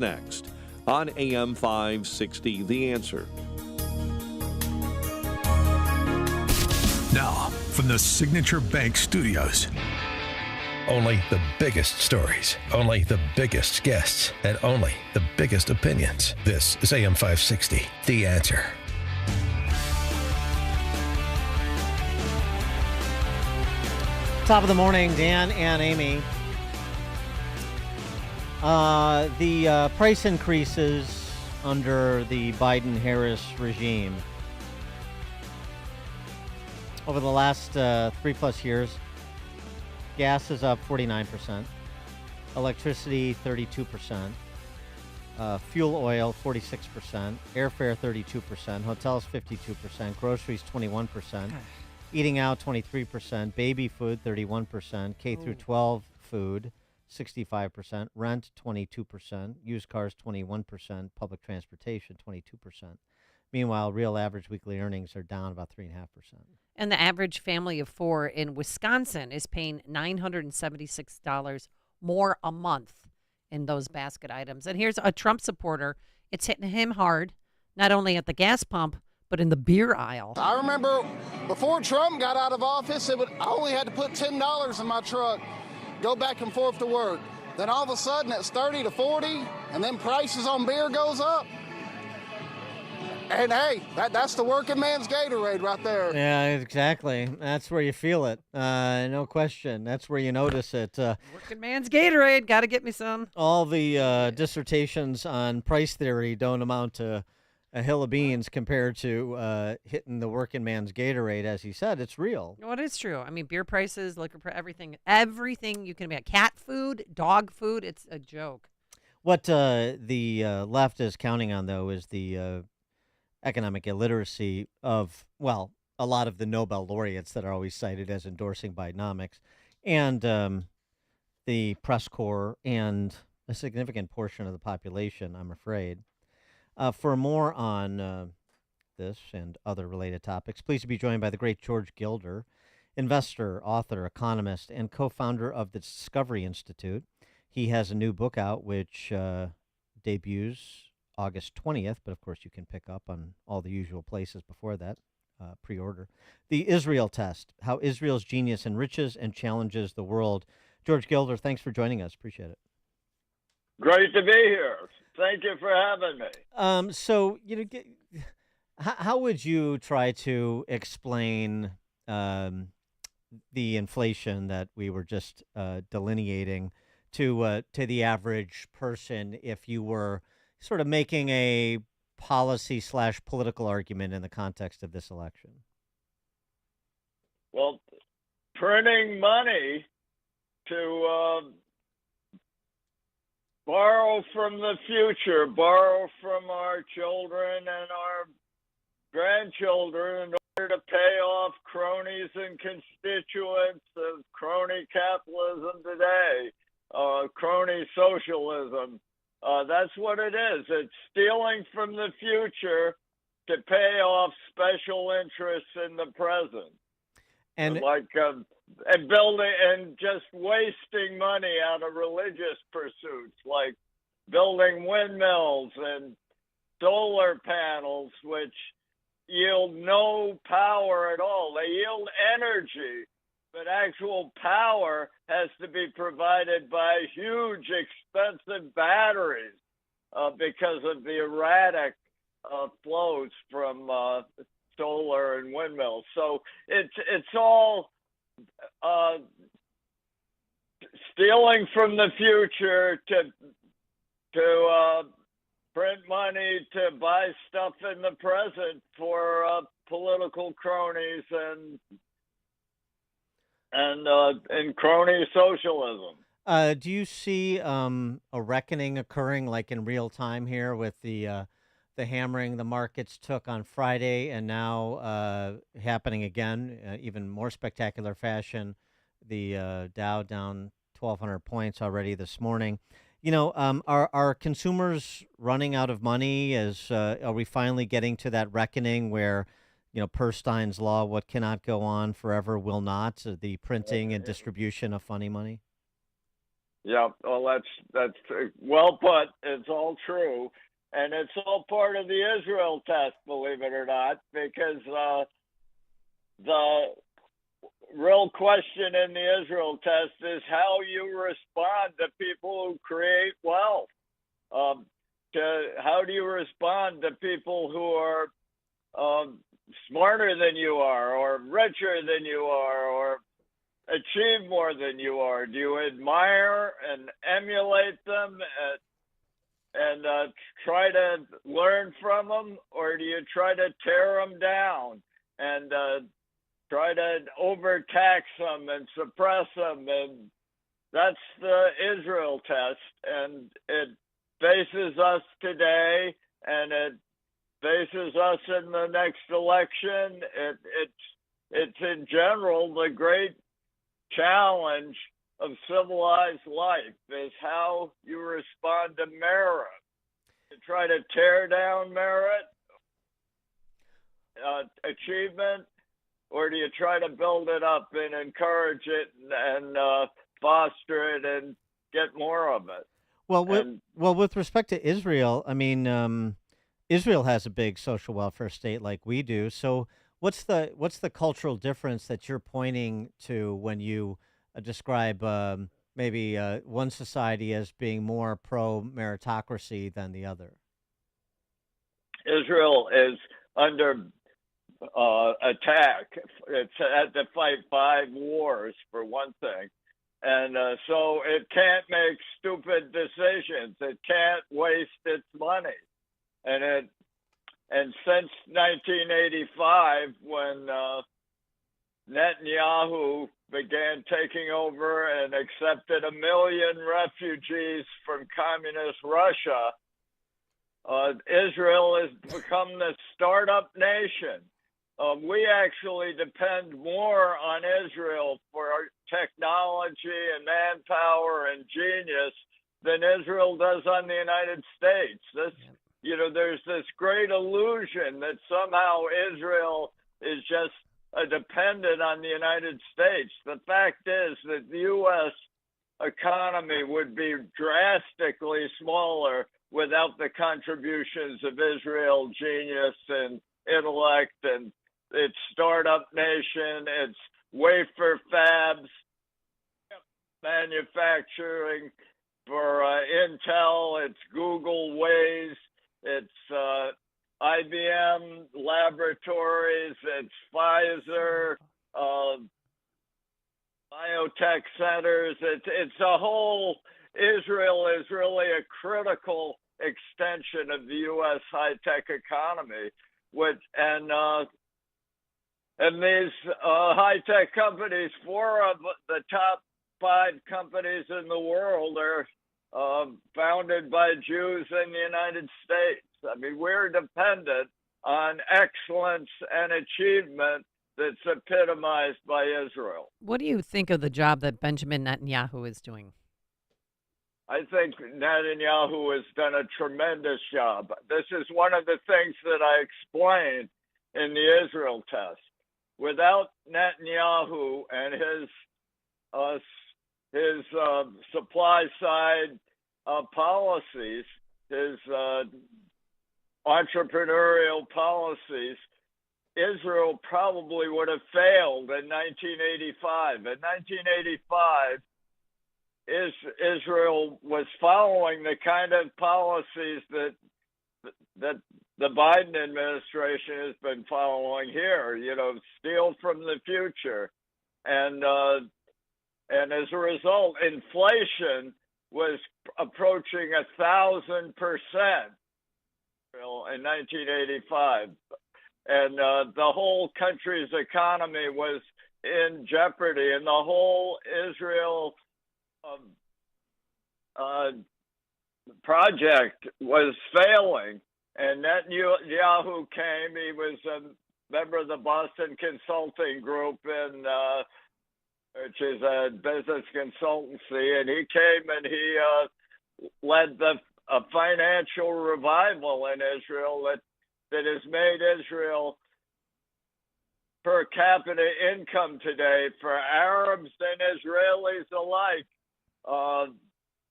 Next on AM 560, The Answer. Now, from the Signature Bank Studios. Only the biggest stories, only the biggest guests, and only the biggest opinions. This is AM 560, The Answer. Top of the morning, Dan and Amy. The price increases under the Biden-Harris regime over the last 3+ years. Gas is up 49%, electricity 32%, fuel oil 46%, airfare 32%, hotels 52%, groceries 21%, eating out 23%, baby food 31%, K through 12 food 65%, rent 22%, used cars 21%, public transportation 22%. Meanwhile, real average weekly earnings are down about 3.5%. And the average family of four in Wisconsin is paying $976 more a month in those basket items. And here's a Trump supporter. It's hitting him hard, not only at the gas pump, but in the beer aisle. I remember before Trump got out of office, I only had to put $10 in my truck, go back and forth to work. Then all of a sudden it's 30 to 40, and then prices on beer goes up. And hey, that's the working man's Gatorade right there. Yeah, exactly. That's where you feel it. No question. That's where you notice it. Working man's Gatorade. Got to get me some. All the dissertations on price theory don't amount to a hill of beans compared to hitting the working man's Gatorade. As he said, it's real. No, it is true. I mean, beer prices, liquor prices, everything you can imagine. Cat food, dog food, it's a joke. What the left is counting on, though, is the economic illiteracy of, well, a lot of the Nobel laureates that are always cited as endorsing Bidenomics, and the press corps, and a significant portion of the population, I'm afraid. For more on this and other related topics, pleased to be joined by the great George Gilder, investor, author, economist, and co-founder of the Discovery Institute. He has a new book out which debuts August 20th, but of course you can pick up on all the usual places before that, pre-order. The Israel Test, How Israel's Genius Enriches and Challenges the World. George Gilder, thanks for joining us. Appreciate it. Great to be here. Thank you for having me. So, how would you try to explain the inflation that we were just delineating to the average person if you were sort of making a policy/political argument in the context of this election? Well, printing money to borrow from the future, borrow from our children and our grandchildren in order to pay off cronies and constituents of crony capitalism today, crony socialism. That's what it is. It's stealing from the future to pay off special interests in the present. And and building and just wasting money out of religious pursuits, like building windmills and solar panels, which yield no power at all. They yield energy, but actual power has to be provided by huge, expensive batteries because of the erratic flows from solar and windmills. So it's all stealing from the future to print money to buy stuff in the present for political cronies and crony socialism. Do you see a reckoning occurring like in real time here with the hammering the markets took on Friday and now happening again, even more spectacular fashion, the Dow down 1,200 points already this morning? Are consumers running out of money? Are we finally getting to that reckoning where, per Stein's law, what cannot go on forever will not, the printing and distribution of funny money? Yeah, well, that's well put. It's all true, and it's all part of the Israel test, believe it or not, because the real question in the Israel test is how you respond to people who create wealth. Um, how do you respond to people who are smarter than you are, or richer than you are, or achieve more than you are? Do you admire and emulate them and try to learn from them, or do you try to tear them down and try to overtax them and suppress them? And that's the Israel test, and it faces us today, and it faces us in the next election. It's in general the great challenge of civilized life is how you respond to merit. You try to tear down merit, achievement, or do you try to build it up and encourage it and foster it and get more of it? With respect to Israel, I mean, Israel has a big social welfare state like we do. So, what's the cultural difference that you're pointing to when you describe maybe one society as being more pro meritocracy than the other? Israel is under attack. It's had to fight 5 wars, for one thing. And so it can't make stupid decisions. It can't waste its money. And since 1985, when Netanyahu began taking over and accepted 1 million refugees from communist Russia, Israel has become the startup nation. We actually depend more on Israel for our technology and manpower and genius than Israel does on the United States. There's this great illusion that somehow Israel is just dependent on the United States. The fact is that the U.S. economy would be drastically smaller without the contributions of Israel, genius and intellect, and its startup nation, its wafer fabs, manufacturing for Intel, its Google Waze, its IBM laboratories, its Pfizer, biotech centers. It's a whole. Israel is really a critical extension of the U.S. high-tech economy, and these high-tech companies, 4 of the top 5 companies in the world are founded by Jews in the United States. I mean, we're dependent on excellence and achievement that's epitomized by Israel. What do you think of the job that Benjamin Netanyahu is doing? I think Netanyahu has done a tremendous job. This is one of the things that I explained in the Israel test. Without Netanyahu and his supply side policies, his entrepreneurial policies, Israel probably would have failed in 1985. In 1985, Israel was following the kind of policies that the Biden administration has been following here. Steal from the future, and as a result, inflation was approaching 1,000% in 1985, and the whole country's economy was in jeopardy, and the whole Israel project was failing. And Netanyahu came. He was a member of the Boston Consulting Group, which is a business consultancy, and he came and he led a financial revival in Israel that has made Israel per capita income today for Arabs and Israelis alike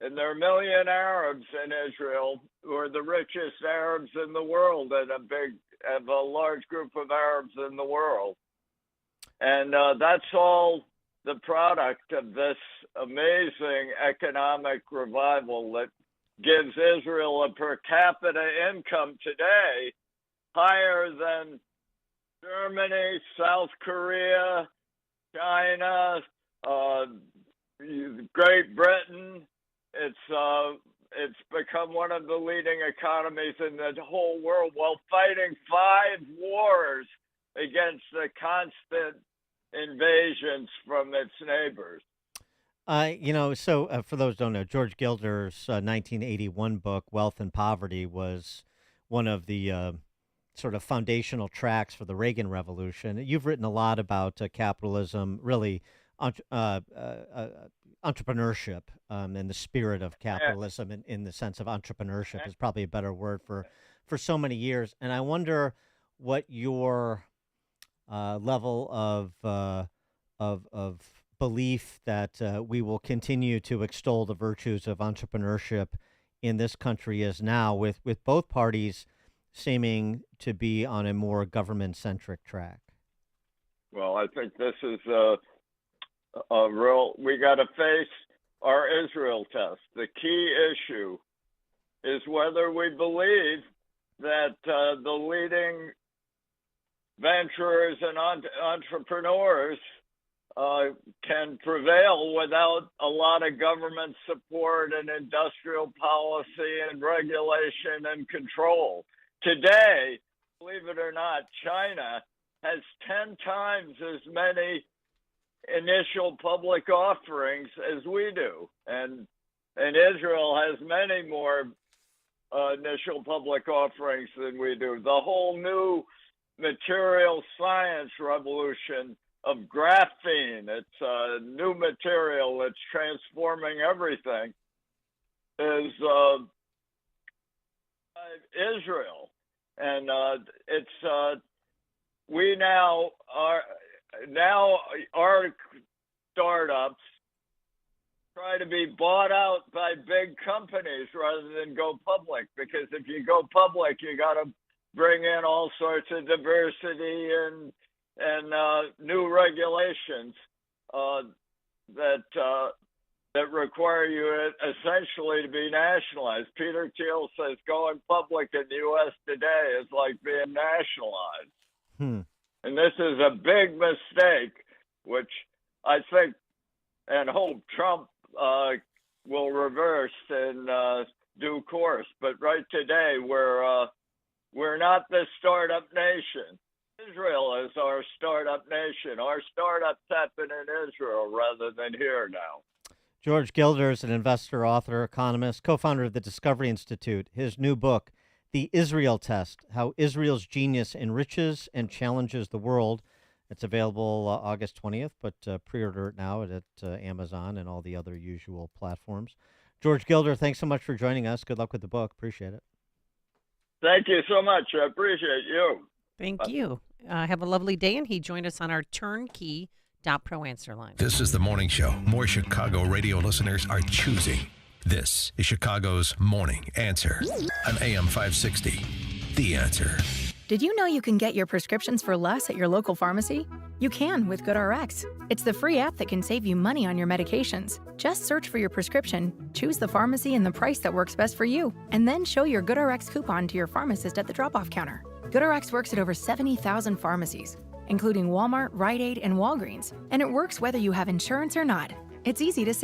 And there are a million Arabs in Israel who are the richest Arabs in the world, and a large group of Arabs in the world. And that's all the product of this amazing economic revival that gives Israel a per capita income today higher than Germany, South Korea, China, Great Britain. It's become one of the leading economies in the whole world while fighting 5 wars against the constant invasions from its neighbors. For those who don't know, George Gilder's 1981 book, Wealth and Poverty, was one of the sort of foundational tracks for the Reagan Revolution. You've written a lot about capitalism, really entrepreneurship, and the spirit of capitalism in the sense of entrepreneurship is probably a better word for so many years. And I wonder what your level of belief that we will continue to extol the virtues of entrepreneurship in this country is now, with both parties seeming to be on a more government-centric track. Well, I think this is we got to face our Israel test. The key issue is whether we believe that the leading venturers and entrepreneurs can prevail without a lot of government support and industrial policy and regulation and control. Today, believe it or not, China has 10 times as many initial public offerings as we do. And Israel has many more initial public offerings than we do. The whole new material science revolution of graphene, it's a new material that's transforming everything, is Israel. And our startups try to be bought out by big companies rather than go public, because if you go public, you got to bring in all sorts of diversity and new regulations that require you essentially to be nationalized. Peter Thiel says going public in the U.S. today is like being nationalized. And this is a big mistake, which I think and hope Trump will reverse in due course. But right today, we're not the startup nation. Israel is our startup nation. Our startups happen in Israel rather than here now. George Gilder is an investor, author, economist, co-founder of the Discovery Institute. His new book, The Israel Test, How Israel's Genius Enriches and Challenges the World. It's available August 20th, but pre-order it now at Amazon and all the other usual platforms. George Gilder, thanks so much for joining us. Good luck with the book. Appreciate it. Thank you so much. I appreciate you. Thank you. Have a lovely day. And he joined us on our turnkey.pro answer line. This is the morning show more Chicago radio listeners are choosing. This is Chicago's Morning Answer on AM 560. The Answer. Did you know you can get your prescriptions for less at your local pharmacy? You can with GoodRx. It's the free app that can save you money on your medications. Just search for your prescription, choose the pharmacy and the price that works best for you, and then show your GoodRx coupon to your pharmacist at the drop-off counter. GoodRx works at over 70,000 pharmacies, including Walmart, Rite Aid, and Walgreens, and it works whether you have insurance or not. It's easy to save.